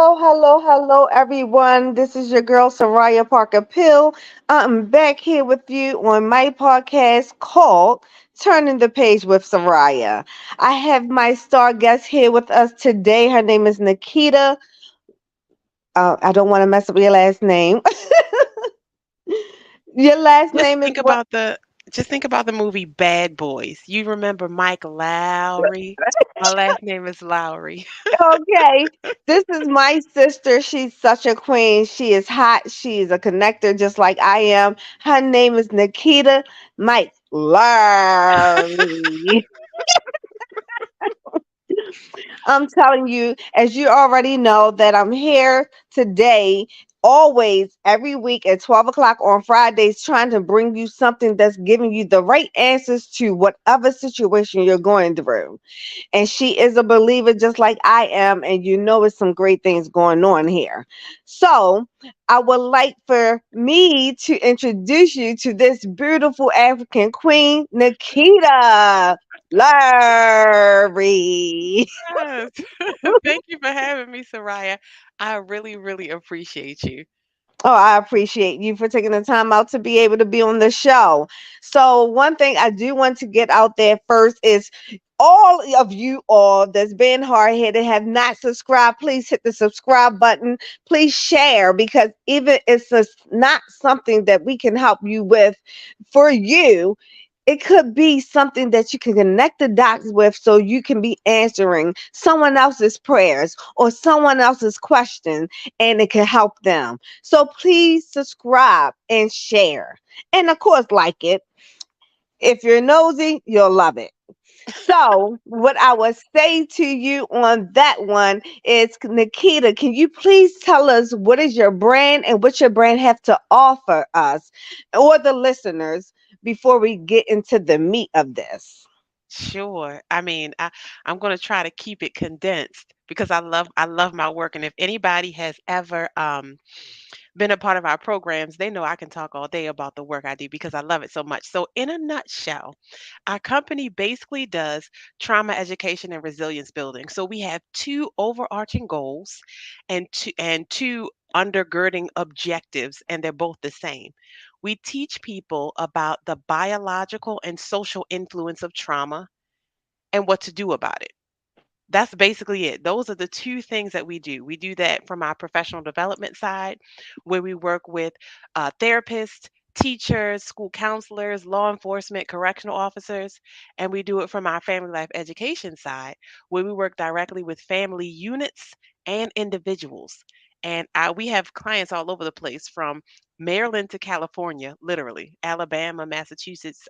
Hello, everyone. This is your girl, Soraya Parker Pill. I'm back here with you on my podcast called Turning the Page with Soraya. I have my star guest here with us today. Her name is Nikita. I don't want to mess up your last name. Your last Just name is think what? about the just think about the movie Bad Boys. You remember Mike Lowry? My last name is Lowry. Okay, this is my sister. She's such a queen. She is hot. She is a connector just like I am. Her name is Nikita Mike Larry. I'm telling you, as you already know, that I'm here today, always, every week at 12 o'clock on Fridays, trying to bring you something that's giving you the right answers to whatever situation you're going through. And she is a believer just like I am, and you know it's some great things going on here. So I would like for me to introduce you to this beautiful African queen, Nikita Larry. Yes. Thank you for having me, Soraya. I really, really appreciate you. Oh, I appreciate you for taking the time out to be able to be on the show. So, one thing I do want to get out there first is all of you all that's been hard headed have not subscribed. Please hit the subscribe button. Please share because even it's not something that we can help you with for you. It could be something that you can connect the dots with so you can be answering someone else's prayers or someone else's question and it can help them. So please subscribe and share. And of course, like it. If you're nosy, you'll love it. So, what I would say to you on that one is, Nikita, can you please tell us what is your brand and what your brand have to offer us or the listeners before we get into the meat of this? Sure. I'm going to try to keep it condensed because I love my work, and if anybody has ever been a part of our programs, they know I can talk all day about the work I do because I love it so much. So, in a nutshell, our company basically does trauma education and resilience building. So, we have two overarching goals and two undergirding objectives, and they're both the same. We teach people about the biological and social influence of trauma and what to do about it. That's basically it. Those are the two things that we do. We do that from our professional development side, where we work with therapists, teachers, school counselors, law enforcement, correctional officers. And we do it from our family life education side, where we work directly with family units and individuals. And we have clients all over the place from Maryland to California, literally, Alabama, Massachusetts.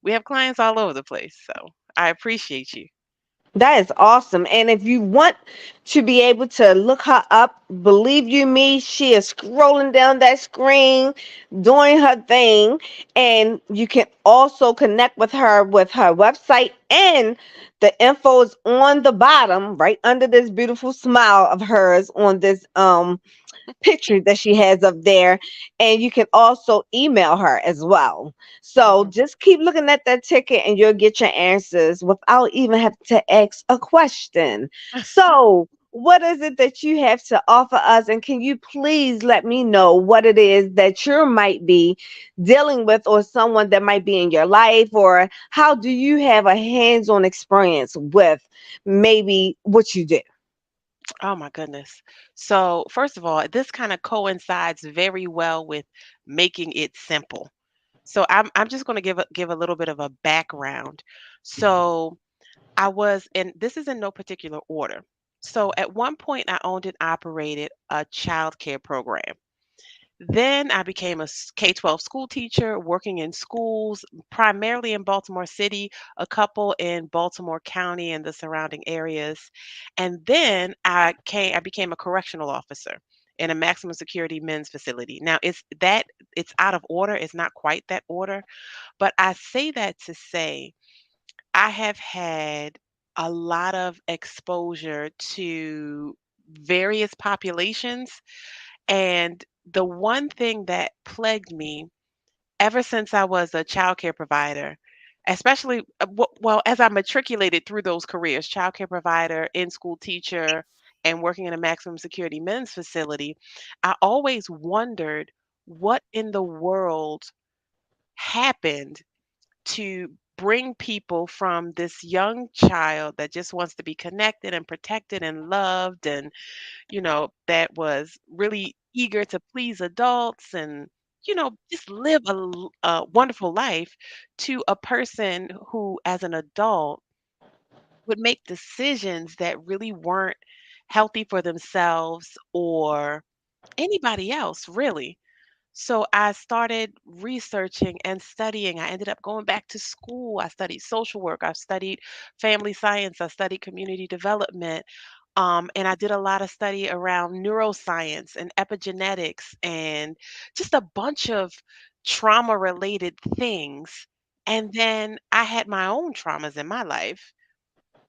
We have clients all over the place. So I appreciate you. That is awesome. And if you want to be able to look her up, believe you me, she is scrolling down that screen, doing her thing. And you can also connect with her website. And the info is on the bottom, right under this beautiful smile of hers on this picture that she has up there. And you can also email her as well. So Mhm. just keep looking at that ticket and you'll get your answers without even having to ask a question. So, what is it that you have to offer us? And can you please let me know what it is that you might be dealing with, or someone that might be in your life, or how do you have a hands on experience with maybe what you do? Oh my goodness. So, first of all, this kind of coincides very well with making it simple. So, I'm just going to give a little bit of a background. So, I was and this is in no particular order. So, at one point I owned and operated a child care program. Then I became a K-12 school teacher working in schools, primarily in Baltimore City, a couple in Baltimore County and the surrounding areas. And then I became a correctional officer in a maximum security men's facility. Now it's out of order, it's not quite that order, but I say that to say I have had a lot of exposure to various populations, and the one thing that plagued me ever since I was a childcare provider, especially well, as I matriculated through those careers, childcare provider, in-school teacher, and working in a maximum security men's facility, I always wondered what in the world happened to bring people from this young child that just wants to be connected and protected and loved and that was really eager to please adults and just live a wonderful life to a person who as an adult would make decisions that really weren't healthy for themselves or anybody else really. So I started researching and studying. I ended up going back to school. I studied social work. I studied family science. I studied community development. And I did a lot of study around neuroscience and epigenetics and just a bunch of trauma related things. And then I had my own traumas in my life.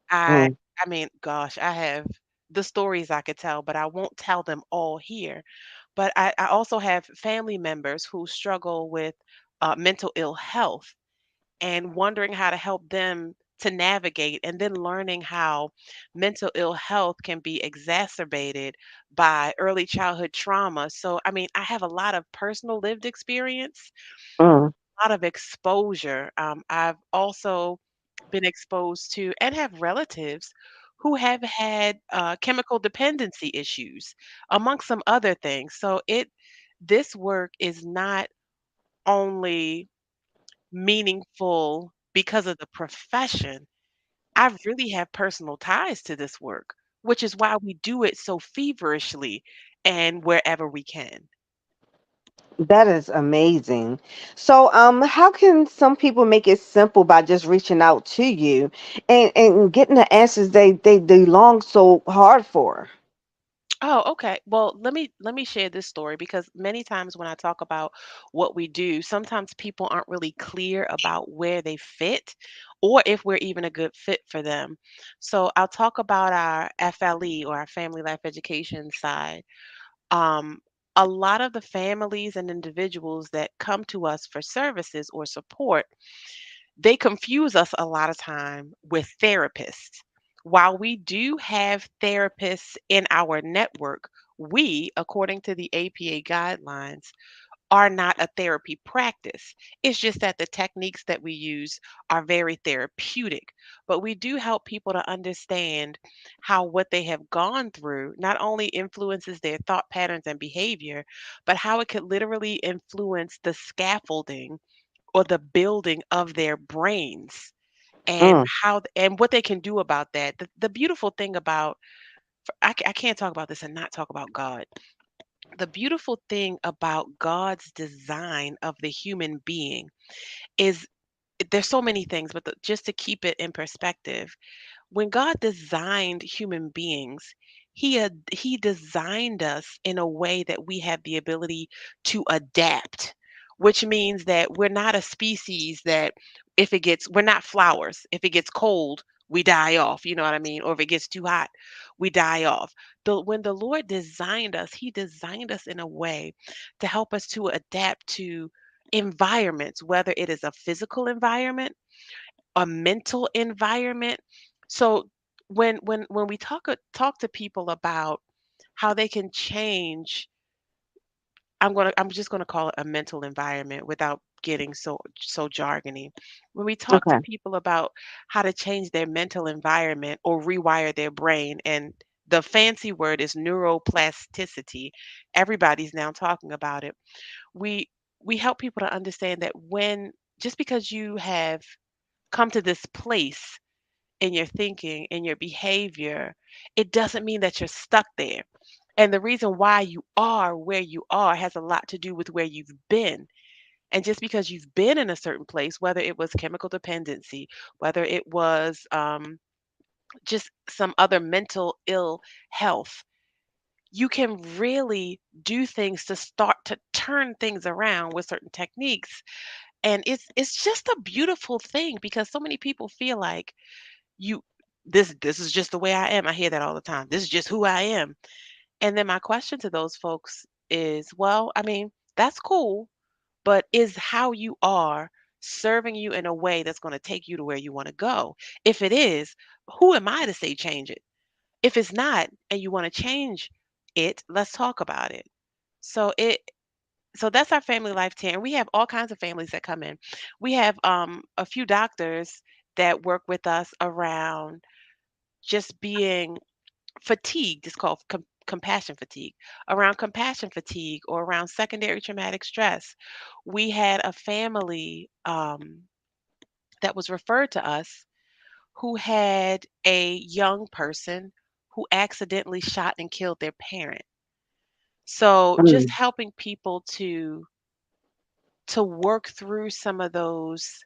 I Mm. I mean, gosh, I have the stories I could tell, but I won't tell them all here. But I also have family members who struggle with mental ill health and wondering how to help them to navigate and then learning how mental ill health can be exacerbated by early childhood trauma. So, I mean, I have a lot of personal lived experience, Mm. lot of exposure. I've also been exposed to and have relatives who have had chemical dependency issues, among some other things. So this work is not only meaningful because of the profession. I really have personal ties to this work, which is why we do it so feverishly and wherever we can. That is amazing. So, how can some people make it simple by just reaching out to you and getting the answers they long so hard for? Oh, okay. Well, let me share this story because many times when I talk about what we do, sometimes people aren't really clear about where they fit or if we're even a good fit for them. So I'll talk about our FLE or our family life education side. Um, a lot of the families and individuals that come to us for services or support, they confuse us a lot of time with therapists. While we do have therapists in our network, we, according to the APA guidelines, are not a therapy practice. It's just that the techniques that we use are very therapeutic. But we do help people to understand how what they have gone through not only influences their thought patterns and behavior, but how it could literally influence the scaffolding or the building of their brains and Mm. and what they can do about that. The beautiful thing about I can't talk about this and not talk about God. The beautiful thing about God's design of the human being is there's so many things, but just to keep it in perspective, when God designed human beings, he designed us in a way that we have the ability to adapt, which means that we're not a species that if it gets we're not flowers. If it gets cold, we die off, you know what I mean? Or if it gets too hot, we die off. When the Lord designed us, he designed us in a way to help us to adapt to environments, whether it is a physical environment, a mental environment. So when we talk to people about how they can change, I'm just gonna call it a mental environment without getting so jargony. When we talk to Okay. people about how to change their mental environment or rewire their brain, and the fancy word is neuroplasticity. Everybody's now talking about it. We we help people to understand that when just because you have come to this place in your thinking, in your behavior, it doesn't mean that you're stuck there. And the reason why you are where you are has a lot to do with where you've been. And just because you've been in a certain place, whether it was chemical dependency, whether it was just some other mental ill health, you can really do things to start to turn things around with certain techniques. And it's just a beautiful thing because so many people feel like you this is just the way I am. I hear that all the time. This is just who I am. And then my question to those folks is, well, I mean, that's cool, but is how you are serving you in a way that's going to take you to where you want to go? If it is, who am I to say change it? If it's not and you want to change it, let's talk about it. So it so that's our family life tier. And we have all kinds of families that come in. We have a few doctors that work with us around just being fatigued. It's called compassion fatigue. Around compassion fatigue or around secondary traumatic stress. We had a family that was referred to us who had a young person who accidentally shot and killed their parent. So just Mm. helping people to work through some of those,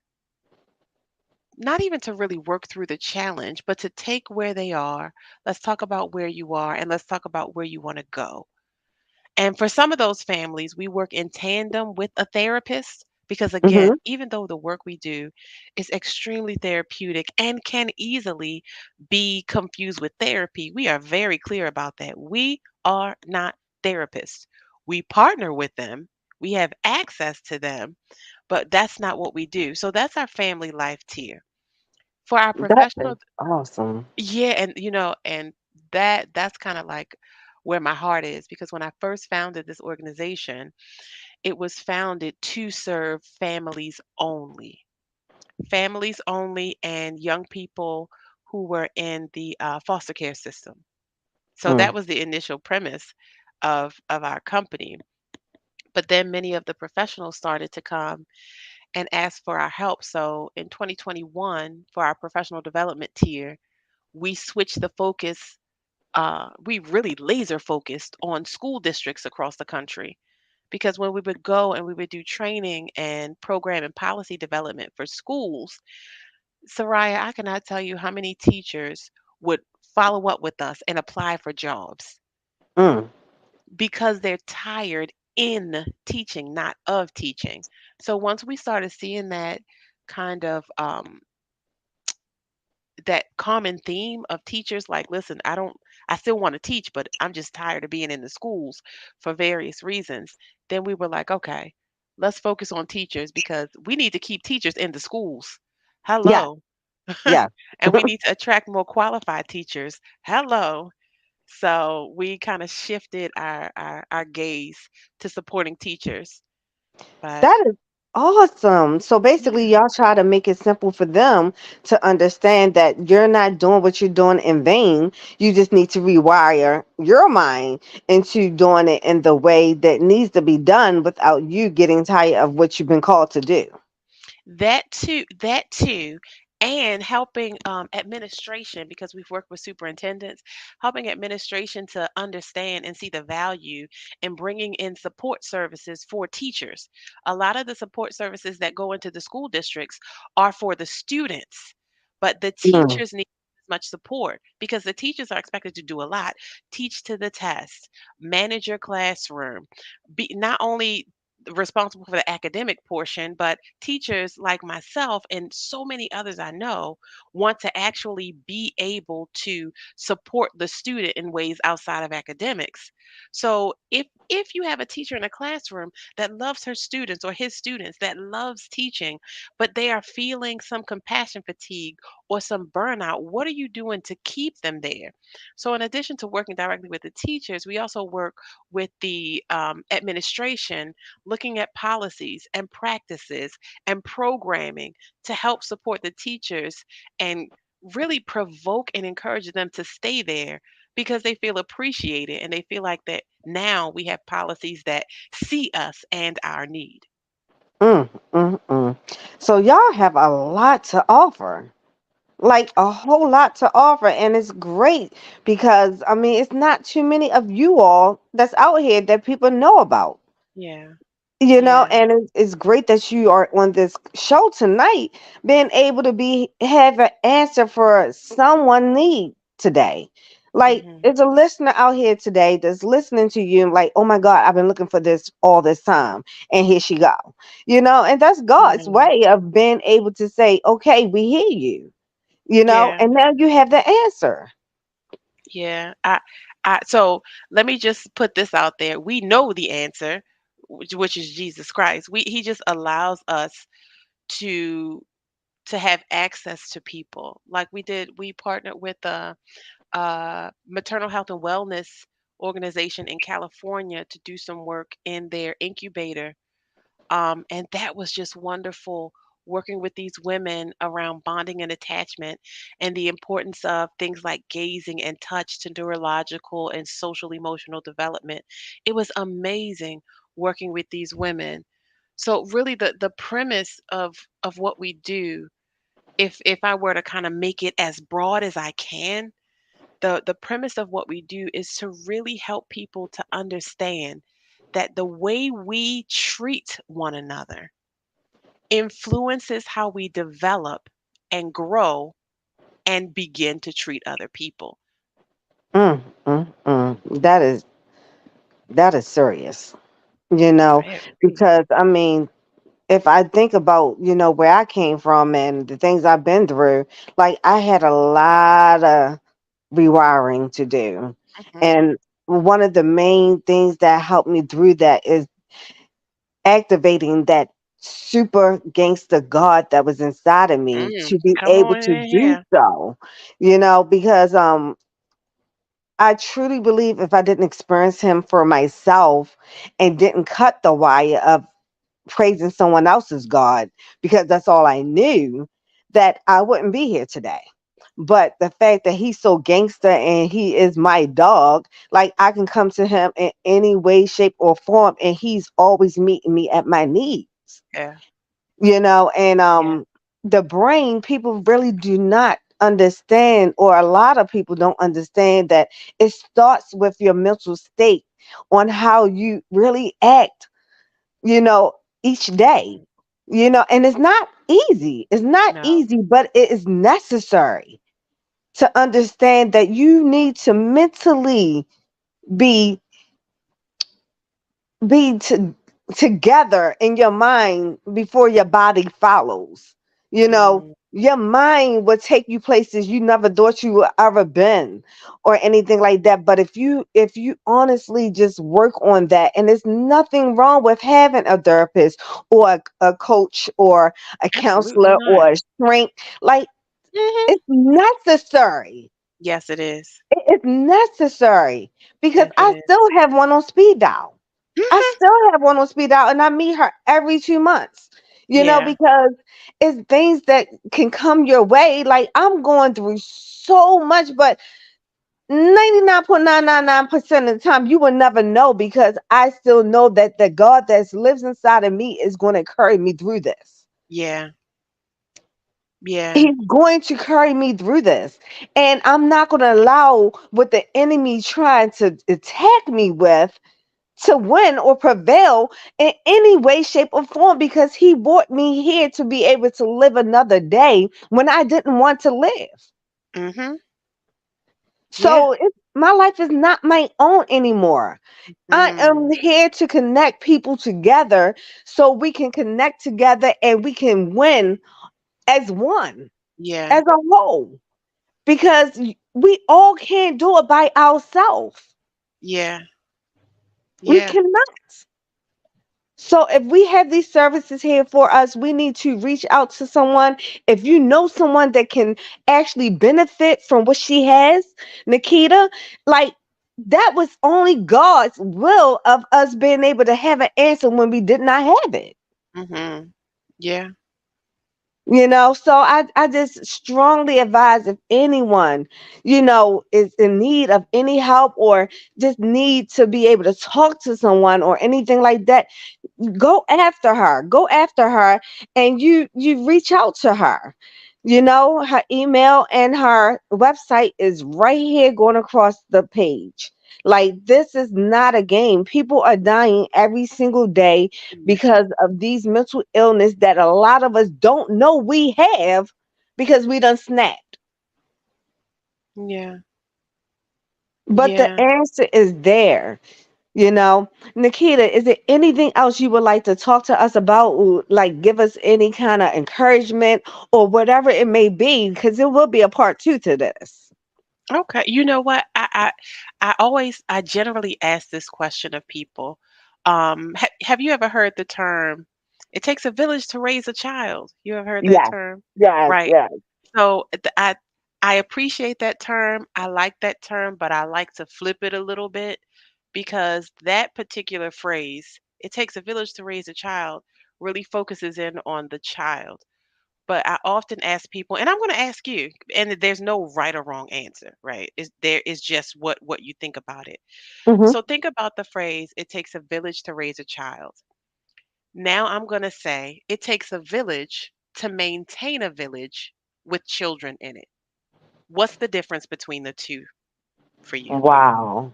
not even to really work through the challenge, but to take where they are. Let's talk about where you are and let's talk about where you want to go. And for some of those families, we work in tandem with a therapist because, again, Mhm. even though the work we do is extremely therapeutic and can easily be confused with therapy, we are very clear about that. We are not therapists. We partner with them, we have access to them, but that's not what we do. So that's our family life tier. For our That is professional, awesome. yeah, and and that's kind of like where my heart is because when I first founded this organization, it was founded to serve families only. Families only and young people who were in the foster care system. So Mm. that was the initial premise of our company. But then many of the professionals started to come and ask for our help. So in 2021, for our professional development tier, we switched the focus. We really laser focused on school districts across the country because when we would go and we would do training and program and policy development for schools, Soraya, I cannot tell you how many teachers would follow up with us and apply for jobs Mm. because they're tired in teaching, not of teaching. So once we started seeing that kind of that common theme of teachers like, listen, I still want to teach, but I'm just tired of being in the schools for various reasons. Then we were like, okay, let's focus on teachers because we need to keep teachers in the schools. Yeah. Hello. Yeah. And we need to attract more qualified teachers. Hello. So we kind of shifted our gaze to supporting teachers. But That is awesome. So basically, yeah. y'all try to make it simple for them to understand that you're not doing what you're doing in vain. You just need to rewire your mind into doing it in the way that needs to be done without you getting tired of what you've been called to do. That too, and helping administration because we've worked with superintendents, helping administration to understand and see the value in bringing in support services for teachers. A lot of the support services that go into the school districts are for the students, but the Mm. teachers need as much support because the teachers are expected to do a lot, teach to the test, manage your classroom, be not only responsible for the academic portion, but teachers like myself and so many others I know want to actually be able to support the student in ways outside of academics. So if you have a teacher in a classroom that loves her students or his students that loves teaching, but they are feeling some compassion fatigue or some burnout, what are you doing to keep them there? So in addition to working directly with the teachers, we also work with the administration looking at policies and practices and programming to help support the teachers and really provoke and encourage them to stay there because they feel appreciated and they feel like that now we have policies that see us and our need. Mm, mm. So y'all have a lot to offer, like a whole lot to offer, and it's great because I mean it's not too many of you all that's out here that people know about. Yeah. Yeah. And it's great that you are on this show tonight, being able to be have an answer for someone need today. Like Hmm. there's a listener out here today that's listening to you and like, oh my God, I've been looking for this all this time, and here she go. And that's God's Yeah. way of being able to say, okay, we hear you. Yeah. And now you have the answer. Yeah. So let me just put this out there. We know the answer, which is Jesus Christ. He just allows us to to have access to people. Like we partnered with maternal health and wellness organization in California to do some work in their incubator. And that was just wonderful working with these women around bonding and attachment and the importance of things like gazing and touch to neurological and social emotional development. It was amazing working with these women. So really the premise of what we do, if I were to kind of make it as broad as I can, the premise of what we do is to really help people to understand that the way we treat one another influences how we develop and grow and begin to treat other people. That is serious, you know, Very. because I mean, if I think about, where I came from and the things I've been through, like I had a lot of rewiring to do. Mhm. And one of the main things that helped me through that is activating that super gangster God that was inside of me to be Come able on to in do here. so. Because I truly believe if I didn't experience him for myself and didn't cut the wire of praising someone else's God because that's all I knew, that I wouldn't be here today. But the fact that he's so gangster and he is my dog, like I can come to him in any way, shape, or form, and he's always meeting me at my needs. Yeah. And Yeah. the brain, people really do not understand, or a lot of people don't understand that it starts with your mental state on how you really act, you know, each day. Mhm. And it's not easy. It's not No. easy, but it is necessary to understand that you need to mentally be be together in your mind before your body follows. Mm, Your mind will take you places you never thought you would ever been or anything like that. But if you honestly just work on that, and there's nothing wrong with having a therapist or a coach or a absolutely counselor not. or a shrink, like Mhm. it's necessary. Yes, it is. It's necessary because Yes, it I is. still have one on speed dial. I Mhm. still have one on speed dial, and I meet her every 2 months. Yeah. Because it's things that can come your way. Like I'm going through so much, but 99.999% of the time you will never know because I still know that the God that lives inside of me is going to carry me through this. Yeah. Yeah. He's going to carry me through this. And I'm not going to allow what the enemy trying to attack me with to win or prevail in any way, shape, or form because he brought me here to be able to live another day when I didn't want to live. Mhm. Yeah. So my life is not my own anymore. I am Mm. here to connect people together so we can connect together and we can win as one, Yeah. as a whole, because we all can't do it by ourselves. Yeah. We Yeah. cannot. So if we have these services here for us, we need to reach out to someone. If you know someone that can actually benefit from what she has, Nikita, like that was only God's will of us being able to have an answer when we did not have it. Mhm. Yeah. So I just strongly advise if anyone, is in need of any help or just need to be able to talk to someone or anything like that, go after her and you reach out to her. Her email and her website is right here going across the page. Like this is not a game. People are dying every single day Mm. because of these mental illness that a lot of us don't know we have because we done snapped. Yeah. But the Yeah. answer is there. Nikita, is there anything else you would like to talk to us about? Like, give us any kind of encouragement or whatever it may be, because it will be a part two to this. Okay. You know what? I generally ask this question of people. Have you ever heard the term, it takes a village to raise a child? You ever heard that Yes, term? yes, Right. yes. So I appreciate that term. I like that term, but I like to flip it a little bit because that particular phrase, it takes a village to raise a child, really focuses in on the child. But I often ask people, and I'm going to ask you, and there's no right or wrong answer, right? There is just what you think about it. Hmm. So think about the phrase, it takes a village to raise a child. Now I'm going to say it takes a village to maintain a village with children in it. What's the difference between the two for you? Wow.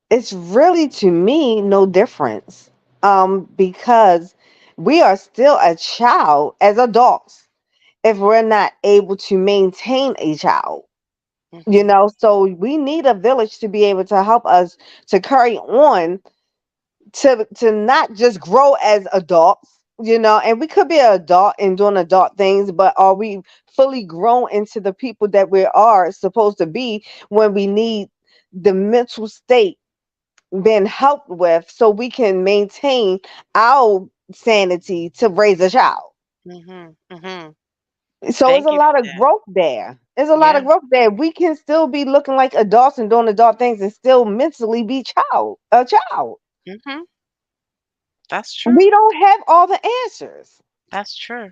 It's really, to me, no difference. Because we are still a child as adults if we're not able to maintain a child. Mhm. So we need a village to be able to help us to carry on, to not just grow as adults, and we could be an adult and doing adult things, but are we fully grown into the people that we are supposed to be when we need the mental state being helped with so we can maintain our sanity to raise a child? Mhm. Mhm. So it's a Thank you for lot of that. growth there. There's a lot of Yeah. growth there. We can still be looking like adults and doing adult things and still mentally be a child. Mhm. That's true. We don't have all the answers. That's true.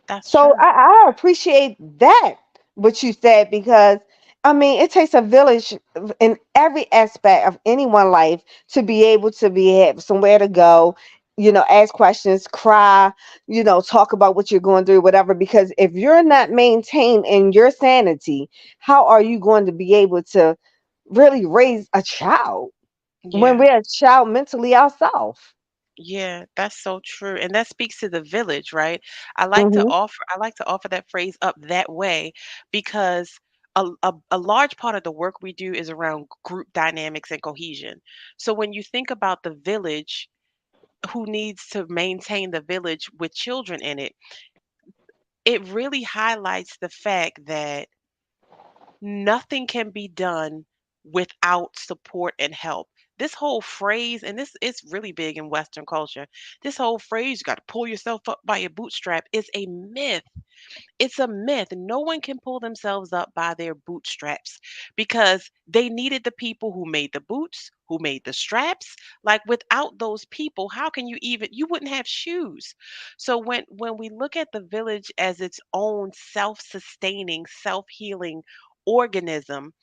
That's So true. I appreciate that, what you said, because I mean, it takes a village in every aspect of anyone's life to be able to have somewhere to go, ask questions, cry, talk about what you're going through, whatever. Because if you're not maintained in your sanity, how are you going to be able to really raise a child when Yeah. we're a child mentally ourselves? Yeah, that's so true. And that speaks to the village, right? Hmm. I like to offer that phrase up that way because a large part of the work we do is around group dynamics and cohesion. So when you think about the village, who needs to maintain the village with children in it, it really highlights the fact that nothing can be done without support and help. This whole phrase, and this is really big in Western culture, this whole phrase, you got to pull yourself up by your bootstrap, is a myth. It's a myth. No one can pull themselves up by their bootstraps because they needed the people who made the boots, who made the straps. Like without those people, how can you wouldn't have shoes. So when we look at the village as its own self-sustaining, self-healing organism,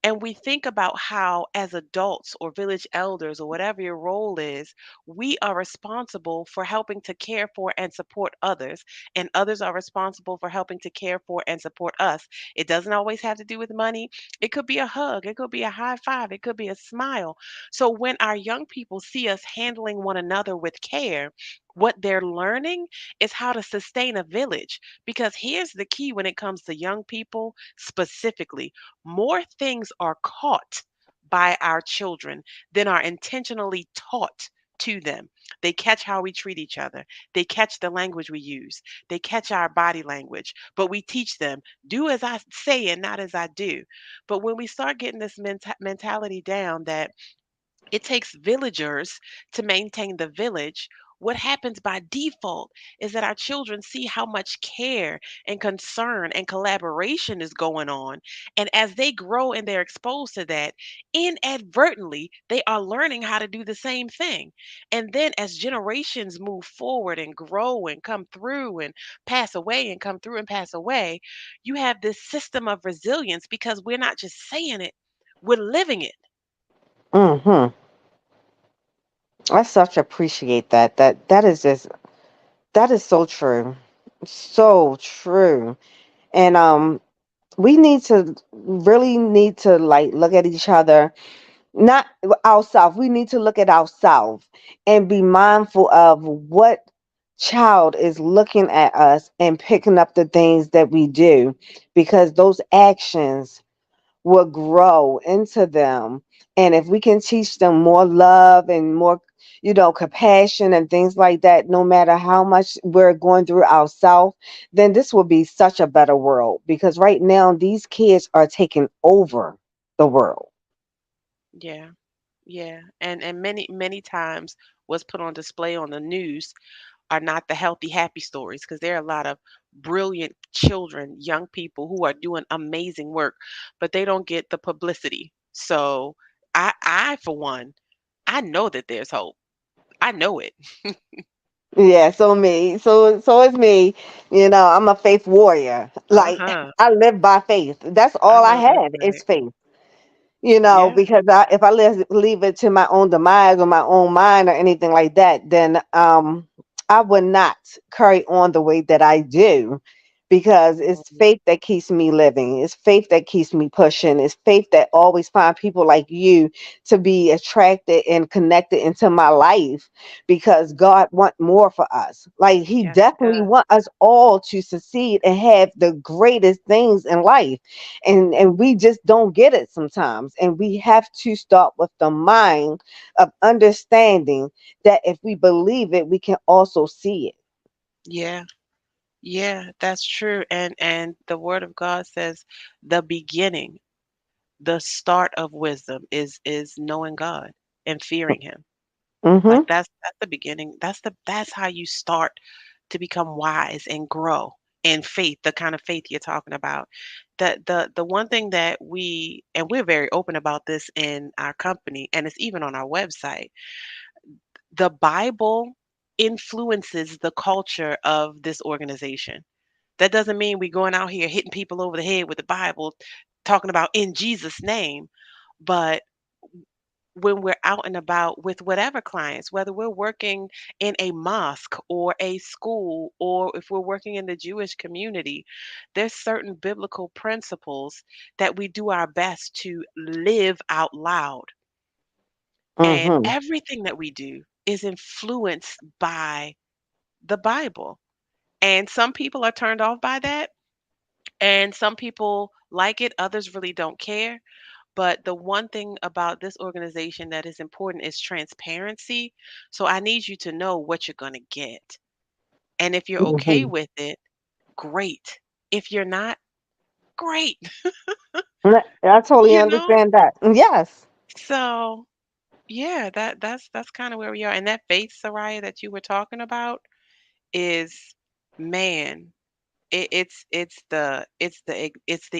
and we think about how, as adults or village elders or whatever your role is, we are responsible for helping to care for and support others, and others are responsible for helping to care for and support us. It doesn't always have to do with money. It could be a hug, it could be a high five, it could be a smile. So when our young people see us handling one another with care, what they're learning is how to sustain a village. Because here's the key when it comes to young people specifically: more things are caught by our children than are intentionally taught to them. They catch how we treat each other. They catch the language we use. They catch our body language. But we teach them, do as I say and not as I do. But when we start getting this mentality down that it takes villagers to maintain the village, what happens by default is that our children see how much care and concern and collaboration is going on. And as they grow and they're exposed to that, inadvertently, they are learning how to do the same thing. And then as generations move forward and grow and come through and pass away and come through and pass away, you have this system of resilience because we're not just saying it, we're living it. Hmm. I such appreciate that. That is so true. So true. And we really need to like look at each other, not ourselves. We need to look at ourselves and be mindful of what child is looking at us and picking up the things that we do, because those actions will grow into them. And if we can teach them more love and more, compassion and things like that, no matter how much we're going through ourselves, then this will be such a better world. Because right now, these kids are taking over the world. Yeah. Yeah, and many times what's put on display on the news are not the healthy, happy stories, because there are a lot of brilliant children, young people who are doing amazing work, but they don't get the publicity. So I for one, I know that there's hope. I know it. Yeah, so me. So it's me. I'm a faith warrior. Like Uh-huh. I live by faith. That's I all I know that's have is right. faith. Yeah. Because if I leave it to my own demise or my own mind or anything like that, then I would not carry on the way that I do, because it's Mhm. faith that keeps me living. It's faith that keeps me pushing. It's faith that always find people like you to be attracted and connected into my life, because God want more for us. Like he Yes, he definitely does. want us all to succeed and have the greatest things in life, and we just don't get it sometimes, and we have to start with the mind of understanding that if we believe it, we can also see it. Yeah. Yeah, that's true. And the word of God says the beginning, the start of wisdom is knowing God and fearing him. Like Mm-hmm. that's the beginning. That's how you start to become wise and grow in faith, the kind of faith you're talking about. The one thing that we're very open about this in our company, and it's even on our website. The Bible influences the culture of this organization. That doesn't mean we going out here hitting people over the head with the Bible, talking about in Jesus' name, but when we're out and about with whatever clients, whether we're working in a mosque or a school, or if we're working in the Jewish community, there's certain biblical principles that we do our best to live out loud. And Mm-hmm. everything that we do is influenced by the Bible. And some people are turned off by that. And some people like it, others really don't care. But the one thing about this organization that is important is transparency. So I need you to know what you're going to get. And if you're okay Mm-hmm. with it, great. If you're not, great. I totally You know? understand that. Yes. So yeah, that's kind of where we are. And that faith, Soraya, that you were talking about is, man, it's the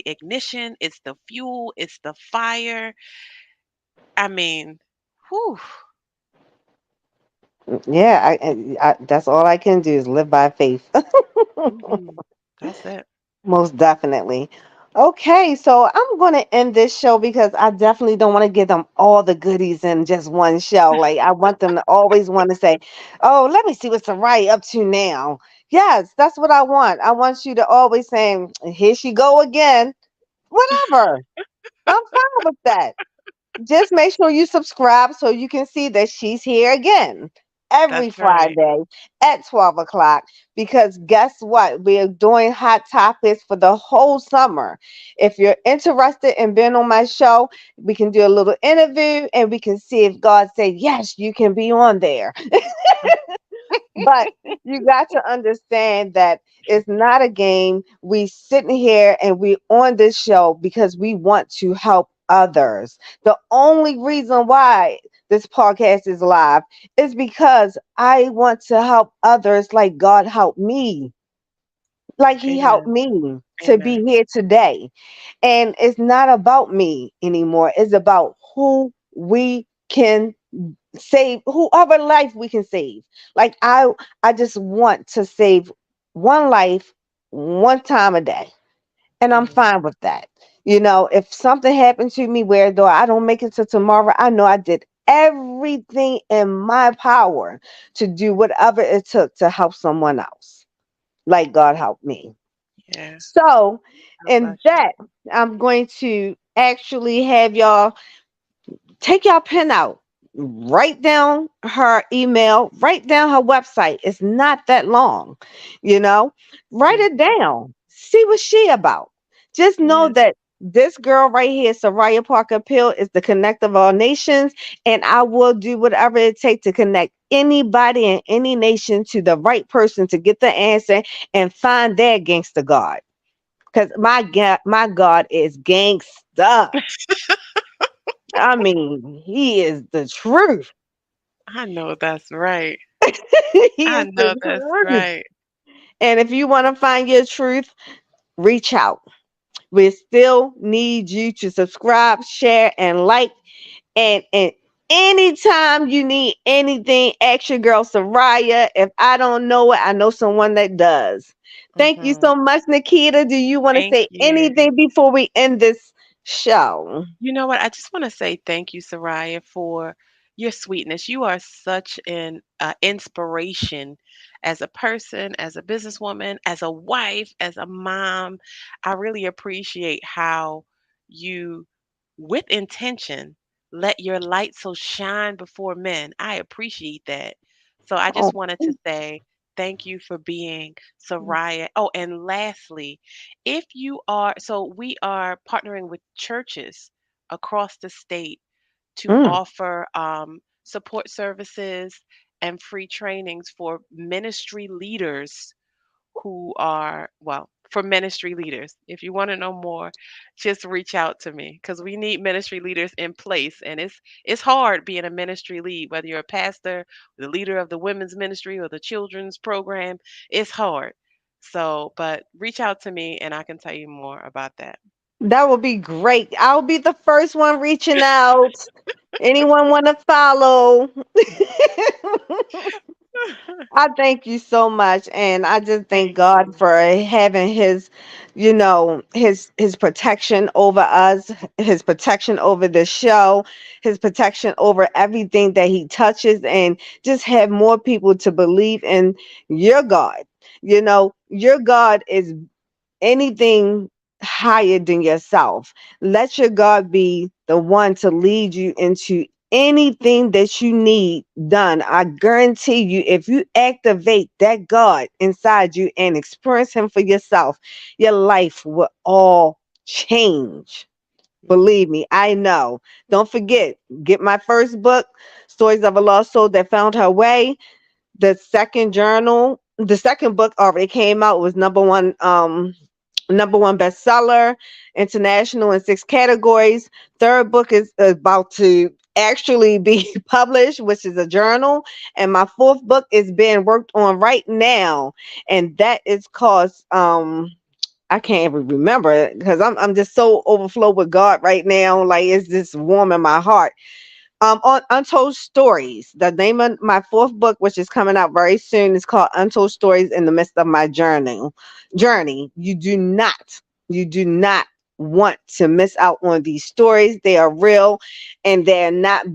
ignition, it's the fuel, it's the fire. I mean, whew. Yeah, that's all I can do is live by faith. Mhm. That's it. Most definitely. Okay, so I'm going to end this show because I definitely don't want to give them all the goodies in just one show. Like, I want them to always want to say, "Oh, let me see what Sarai up to now." Yes, that's what I want. I want you to always say, "Here she go again." Whatever. I'm fine with that. Just make sure you subscribe so you can see that she's here again every That's right. Friday at 12 o'clock. Because guess what? We're doing hot topics for the whole summer. If you're interested in being on my show, we can do a little interview and we can see if God said, yes, you can be on there. But you got to understand that it's not a game. We sitting here and we on this show because we want to help others. The only reason why this podcast is live is because I want to help others like God helped me. Like he helped Amen. me to be Amen. here today. And it's not about me anymore. It's about who we can save, whoever life we can save. Like I just want to save one life one time a day, and I'm Mhm. fine with that. If something happened to me where though I don't make it to tomorrow, I know I did everything in my power to do whatever it took to help someone else, like God helped me. Yeah. So God in bless you. that, I'm going to actually have y'all take your pen out, write down her email, write down her website. It's not that long, you know. Write it Mhm. down. See what she about. Just know Yeah. that this girl right here, Soraya Parker Pill, is the connect of all nations, and I will do whatever it takes to connect anybody in any nation to the right person to get the answer and find their gangster God. Because my God is gangsta. I mean, he is the truth. I know that's right. He I is the know that's truth. right. And if you want to find your truth, reach out. We still need you to subscribe, share, and like. And anytime you need anything, ask your girl Soraya. If I don't know it, I know someone that does. Thank you Mhm. so much, Nikita. Do you want to Thank say you. anything before we end this show? You know what? I just want to say thank you, Soraya, for your sweetness. You are such an inspiration as a person, as a businesswoman, as a wife, as a mom. I really appreciate how you, with intention, let your light so shine before men. I appreciate that. So I Oh, just wanted to say thank you for being Soraya. Oh, and lastly, if you are, so we are partnering with churches across the state to mm, offer support services and free trainings for ministry leaders who are, well, for ministry leaders. If you want to know more, just reach out to me because we need ministry leaders in place, and it's hard being a ministry lead, whether you're a pastor, the leader of the women's ministry or the children's program. It's hard. So, but reach out to me and I can tell you more about that. that will be great. I'll be the first one reaching out. Anyone want to follow? I thank you so much, and I just thank Thank God you. for having his protection over us, his protection over the show, his protection over everything that he touches, and just have more people to believe in your God. Your God is anything higher than yourself. Let your God be the one to lead you into anything that you need done. I guarantee you, if you activate that God inside you and experience Him for yourself, your life will all change. Believe Mhm, me, I know. Don't mhm. forget, get my first book, Stories of a Lost Soul That Found Her Way. The second book already came out, was number one bestseller international in 6 categories. Third book is about to actually be published, which is a journal, and my fourth book is being worked on right now, and that is called I can't even remember it because I'm just so overflowed with God right now. Like, it's just warm in my heart. On Untold Stories. The name of my fourth book, which is coming out very soon, is called Untold Stories in the Midst of My Journey. You do not want to miss out on these stories. They are real, and they're not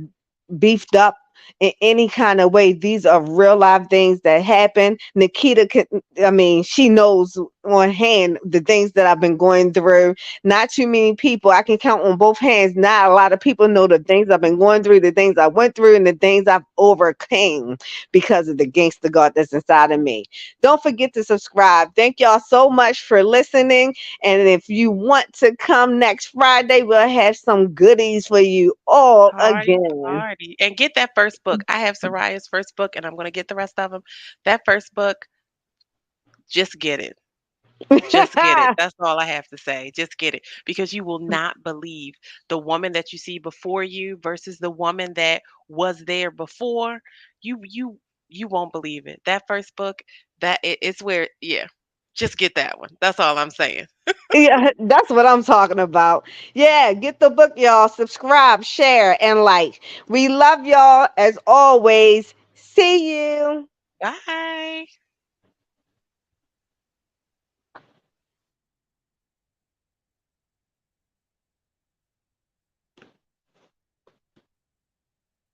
beefed up in any kind of way. These are real life things that happen. Nikita can, I mean, she knows on hand the things that I've been going through. Not too many people, I can count on both hands. Not a lot of people know the things I've been going through, the things I went through, and the things I've overcame because of the gangster God that's inside of me. Don't forget to subscribe. Thank y'all so much for listening. And if you want to come next Friday, we'll have some goodies for you all Party, again. party. And get that first book. I have Soraya's first book and I'm going to get the rest of them. That first book, just get it. Just get it. That's all I have to say. Just get it because you will not believe the woman that you see before you versus the woman that was there before. You won't believe it. That first book, it's where, yeah. Just get that one. That's all I'm saying. Yeah, that's what I'm talking about. Yeah, get the book, y'all. Subscribe, share, and like. We love y'all as always. See you. Bye.